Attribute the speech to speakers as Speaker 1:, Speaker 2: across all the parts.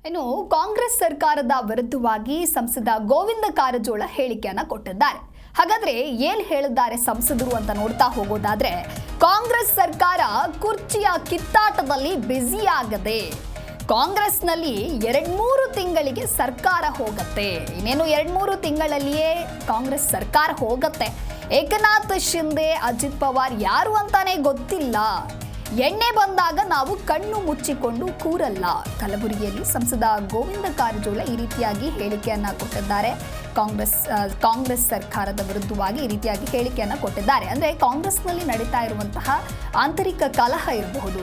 Speaker 1: ಇನ್ನು ಕಾಂಗ್ರೆಸ್ ಸರ್ಕಾರದ ವಿರುದ್ಧವಾಗಿ ಸಂಸದ ಗೋವಿಂದ ಕಾರಜೋಳ ಹೇಳಿಕೆಯನ್ನ ಕೊಟ್ಟಿದ್ದಾರೆ. ಹಾಗಾದ್ರೆ ಏನ್ ಹೇಳಿದ್ದಾರೆ ಸಂಸದರು ಅಂತ ನೋಡ್ತಾ ಹೋಗೋದಾದ್ರೆ, ಕಾಂಗ್ರೆಸ್ ಸರ್ಕಾರ ಕುರ್ಚಿಯ ಕಿತ್ತಾಟದಲ್ಲಿ ಬ್ಯುಸಿ ಆಗದೆ, ಕಾಂಗ್ರೆಸ್ನಲ್ಲಿ 2-3 ತಿಂಗಳಿಗೆ ಸರ್ಕಾರ ಹೋಗುತ್ತೆ. ಇನ್ನೇನು 2-3 ತಿಂಗಳಲ್ಲಿಯೇ ಕಾಂಗ್ರೆಸ್ ಸರ್ಕಾರ ಹೋಗುತ್ತೆ. ಏಕನಾಥ್ ಶಿಂದೆ, ಅಜಿತ್ ಪವಾರ್ ಯಾರು ಅಂತಾನೆ ಗೊತ್ತಿಲ್ಲ. ಎಣ್ಣೆ ಬಂದಾಗ ನಾವು ಕಣ್ಣು ಮುಚ್ಚಿಕೊಂಡು ಕೂರಲ್ಲ. ಕಲಬುರಗಿಯಲ್ಲಿ ಸಂಸದ ಗೋವಿಂದ ಕಾರಜೋಳ ಈ ರೀತಿಯಾಗಿ ಹೇಳಿಕೆಯನ್ನ ಕೊಟ್ಟಿದ್ದಾರೆ. ಕಾಂಗ್ರೆಸ್ ಸರ್ಕಾರದ ವಿರುದ್ಧವಾಗಿ ಈ ರೀತಿಯಾಗಿ ಹೇಳಿಕೆಯನ್ನ ಕೊಟ್ಟಿದ್ದಾರೆ. ಅಂದ್ರೆ ಕಾಂಗ್ರೆಸ್ನಲ್ಲಿ ನಡೀತಾ ಇರುವಂತಹ ಆಂತರಿಕ ಕಲಹ ಇರಬಹುದು,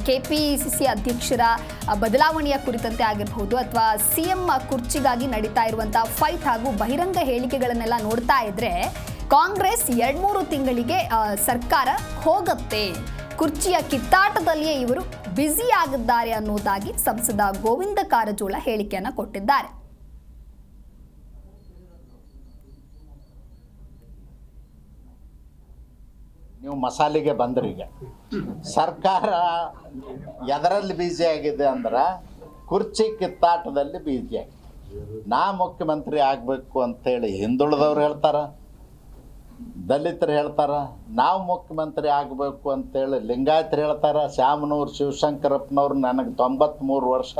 Speaker 1: ಕೆಪಿಸಿಸಿ ಅಧ್ಯಕ್ಷರ ಬದಲಾವಣೆಯ ಕುರಿತಂತೆ ಆಗಿರಬಹುದು, ಅಥವಾ ಸಿಎಂ ಕುರ್ಚಿಗಾಗಿ ನಡೀತಾ ಇರುವಂತಹ ಫೈಟ್ ಹಾಗೂ ಬಹಿರಂಗ ಹೇಳಿಕೆಗಳನ್ನೆಲ್ಲ ನೋಡ್ತಾ ಇದ್ರೆ ಕಾಂಗ್ರೆಸ್ 2-3 ತಿಂಗಳಿಗೆ ಸರ್ಕಾರ ಹೋಗುತ್ತೆ, ಕುರ್ಚಿಯ ಕಿತ್ತಾಟದಲ್ಲಿಯೇ ಇವರು ಬ್ಯುಸಿ ಆಗಿದ್ದಾರೆ ಅನ್ನೋದಾಗಿ ಸಂಸದ ಗೋವಿಂದ ಕಾರಜೋಳ ಹೇಳಿಕೆಯನ್ನ ಕೊಟ್ಟಿದ್ದಾರೆ.
Speaker 2: ನೀವು ಮಸಾಲೆಗೆ ಬಂದ್ರಿ. ಈಗ ಸರ್ಕಾರ ಎದರಲ್ಲಿ ಬ್ಯುಸಿ ಆಗಿದೆ ಅಂದ್ರೆ ಕುರ್ಚಿ ಕಿತ್ತಾಟದಲ್ಲಿ ಬ್ಯುಸಿ ಆಗಿದೆ. ನಾ ಮುಖ್ಯಮಂತ್ರಿ ಆಗಬೇಕು ಅಂತೇಳಿ ಹಿಂದುಳಿದವ್ರು ಹೇಳ್ತಾರ, ದಲಿತರು ಹೇಳ್ತಾರ. ನಾವು ಮುಖ್ಯಮಂತ್ರಿ ಆಗಬೇಕು ಅಂತೇಳಿ ಲಿಂಗಾಯತರು ಹೇಳ್ತಾರ. ಶಾಮನೂರು ಶಿವಶಂಕರಪ್ಪನವ್ರು ನನಗೆ 93 ವರ್ಷ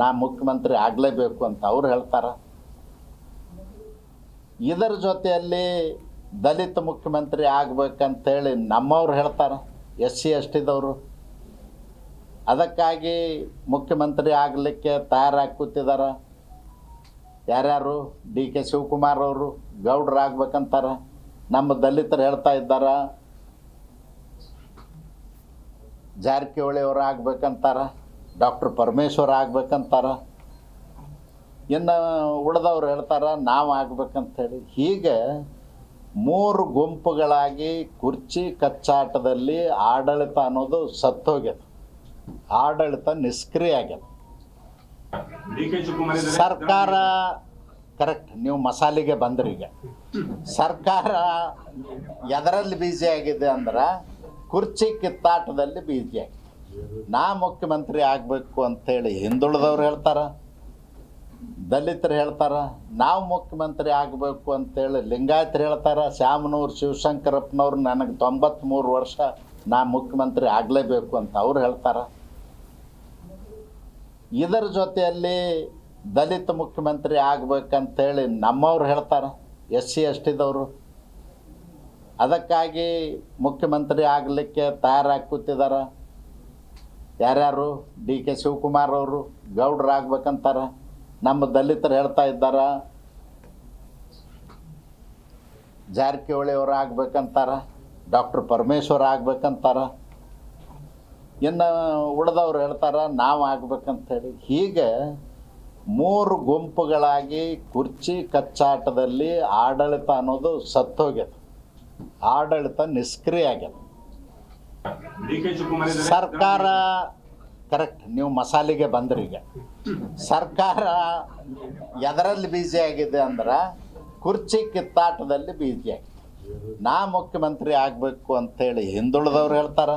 Speaker 2: ನಾ ಮುಖ್ಯಮಂತ್ರಿ ಆಗಲೇಬೇಕು ಅಂತ ಅವ್ರು ಹೇಳ್ತಾರ. ಇದರ ಜೊತೆಯಲ್ಲಿ ದಲಿತ ಮುಖ್ಯಮಂತ್ರಿ ಆಗ್ಬೇಕಂತೇಳಿ ನಮ್ಮವ್ರು ಹೇಳ್ತಾರೆ, SC STದವರು. ಅದಕ್ಕಾಗಿ ಮುಖ್ಯಮಂತ್ರಿ ಆಗಲಿಕ್ಕೆ ತಯಾರಾಗಿ ಕೂತಿದ್ದಾರೆ. ಯಾರ್ಯಾರು DK ಶಿವಕುಮಾರ್ ಅವರು ಗೌಡ್ರು ಆಗ್ಬೇಕಂತಾರ. ನಮ್ಮ ದಲಿತರು ಹೇಳ್ತಾ ಇದ್ದಾರ ಜಾರಕಿಹೊಳಿ ಅವರು ಆಗ್ಬೇಕಂತಾರ, ಡಾಕ್ಟರ್ ಪರಮೇಶ್ವರ್ ಆಗ್ಬೇಕಂತಾರ. ಇನ್ನು ಉಳಿದವ್ರು ಹೇಳ್ತಾರ ನಾವು ಆಗ್ಬೇಕಂತೇಳಿ. ಹೀಗೆ 3 ಗುಂಪುಗಳಾಗಿ ಕುರ್ಚಿ ಕಚ್ಚಾಟದಲ್ಲಿ ಆಡಳಿತ ಅನ್ನೋದು ಸತ್ತೋಗ್ಯದ. ಆಡಳಿತ ನಿಷ್ಕ್ರಿಯ ಆಗ್ಯದ. ಸರ್ಕಾರ ಕರೆಕ್ಟ್, ನೀವು ಮಸಾಲೆಗೆ ಬಂದ್ರಿ. ಈಗ ಸರ್ಕಾರ ಎದರಲ್ಲಿ ಬ್ಯುಸಿ ಆಗಿದೆ ಅಂದ್ರೆ ಕುರ್ಚಿ ಕಿತ್ತಾಟದಲ್ಲಿ ಬ್ಯುಸಿ ಆಗಿದೆ. ನಾ ಮುಖ್ಯಮಂತ್ರಿ ಆಗಬೇಕು ಅಂತೇಳಿ ಹಿಂದುಳಿದವ್ರು ಹೇಳ್ತಾರ, ದಲಿತರು ಹೇಳ್ತಾರ. ನಾವು ಮುಖ್ಯಮಂತ್ರಿ ಆಗಬೇಕು ಅಂತೇಳಿ ಲಿಂಗಾಯತರು ಹೇಳ್ತಾರ. ಶಾಮನೂರು ಶಿವಶಂಕರಪ್ಪನವ್ರು ನನಗೆ 93 ವರ್ಷ ನಾ ಮುಖ್ಯಮಂತ್ರಿ ಆಗಲೇಬೇಕು ಅಂತ ಅವ್ರು ಹೇಳ್ತಾರ. ಇದರ ಜೊತೆಯಲ್ಲಿ ದಲಿತ ಮುಖ್ಯಮಂತ್ರಿ ಆಗ್ಬೇಕಂತೇಳಿ ನಮ್ಮವ್ರು ಹೇಳ್ತಾರೆ, SC STದವರು. ಅದಕ್ಕಾಗಿ ಮುಖ್ಯಮಂತ್ರಿ ಆಗಲಿಕ್ಕೆ ತಯಾರಾಗಿ ಕೂತಿದ್ದಾರೆ. ಯಾರ್ಯಾರು DK ಶಿವಕುಮಾರ್ ಅವರು ಗೌಡ್ರು ಆಗ್ಬೇಕಂತಾರ. ನಮ್ಮ ದಲಿತರು ಹೇಳ್ತಾ ಇದ್ದಾರ ಜಾರಕಿಹೊಳಿ ಅವರು ಆಗ್ಬೇಕಂತಾರ, ಡಾಕ್ಟರ್ ಪರಮೇಶ್ವರ್ ಆಗ್ಬೇಕಂತಾರ. ಇನ್ನು ಉಳಿದವ್ರು ಹೇಳ್ತಾರ ನಾವು ಆಗ್ಬೇಕಂತೇಳಿ. ಹೀಗೆ 3 ಗುಂಪುಗಳಾಗಿ ಕುರ್ಚಿ ಕಚ್ಚಾಟದಲ್ಲಿ ಆಡಳಿತ ಅನ್ನೋದು ಸತ್ತೋಗ್ಯದ. ಆಡಳಿತ ನಿಷ್ಕ್ರಿಯ ಆಗ್ಯದ. ಸರ್ಕಾರ ಕರೆಕ್ಟ್, ನೀವು ಮಸಾಲೆಗೆ ಬಂದ್ರಿ. ಈಗ ಸರ್ಕಾರ ಎದರಲ್ಲಿ ಬ್ಯುಸಿ ಆಗಿದೆ ಅಂದ್ರೆ ಕುರ್ಚಿ ಕಿತ್ತಾಟದಲ್ಲಿ ಬ್ಯುಸಿ ಆಗಿದೆ. ನಾ ಮುಖ್ಯಮಂತ್ರಿ ಆಗಬೇಕು ಅಂತೇಳಿ ಹಿಂದುಳಿದವ್ರು ಹೇಳ್ತಾರ,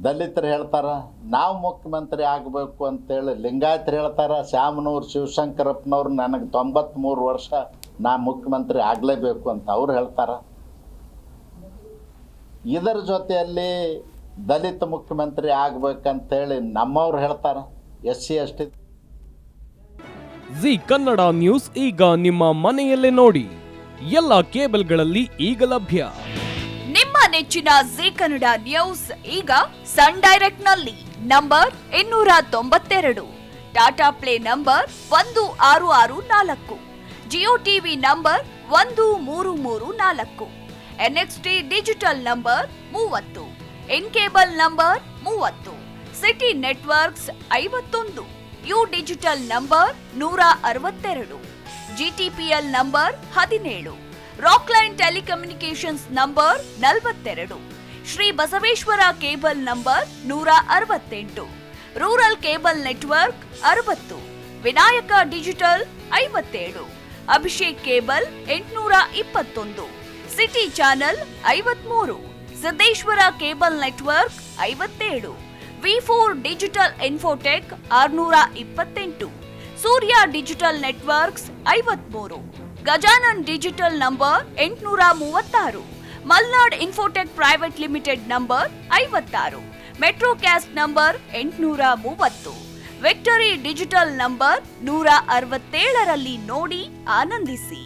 Speaker 2: ದಲಿತರು ಹೇಳ್ತಾರ. ನಾವು ಮುಖ್ಯಮಂತ್ರಿ ಆಗಬೇಕು ಅಂತೇಳಿ ಲಿಂಗಾಯತರು ಹೇಳ್ತಾರ. ಶಾಮನೂರು ಶಿವಶಂಕರಪ್ಪನವ್ರು ನನಗೆ 93 ವರ್ಷ ನಾ ಮುಖ್ಯಮಂತ್ರಿ ಆಗಲೇಬೇಕು ಅಂತ ಅವ್ರು ಹೇಳ್ತಾರ. ಇದರ ಜೊತೆಯಲ್ಲಿ ದಲಿತ ಮುಖ್ಯಮಂತ್ರಿ ಆಗ್ಬೇಕಂತೇಳಿ ನಮ್ಮವ್ರು ಹೇಳ್ತಾರ, SC ST.
Speaker 3: G Kannada news ಈಗ ನಿಮ್ಮ ಮನೆಯಲ್ಲೇ ನೋಡಿ. ಎಲ್ಲ ಕೇಬಲ್ಗಳಲ್ಲಿ ಈಗ ಲಭ್ಯ.
Speaker 4: ನಿಮ್ಮ ನೆಚ್ಚಿನ ಜಿ ಕನ್ನಡ ನ್ಯೂಸ್ ಈಗ ಸನ್ ಡೈರೆಕ್ಟ್ ನಲ್ಲಿ number 292, Tata Play number 1664, Jio TV number 1334, NXT digital number 30, in cable number 30, city networks 51, U digital number 162, GTPL number 17, Rockline telecommunications number 42, Shri Basaveshwara cable number 168, rural cable network 60, Vinayaka digital 57, Abhishek cable 821, city channel 53, Siddeshwara cable network 57, ವಿ4 digital infotech 628, Surya digital networks 53, Gajanan digital number 836, Malnad infotech private limited number 56, Metrocast number 830, victory digital number 167ರಲ್ಲಿ ನೋಡಿ ಆನಂದಿಸಿ.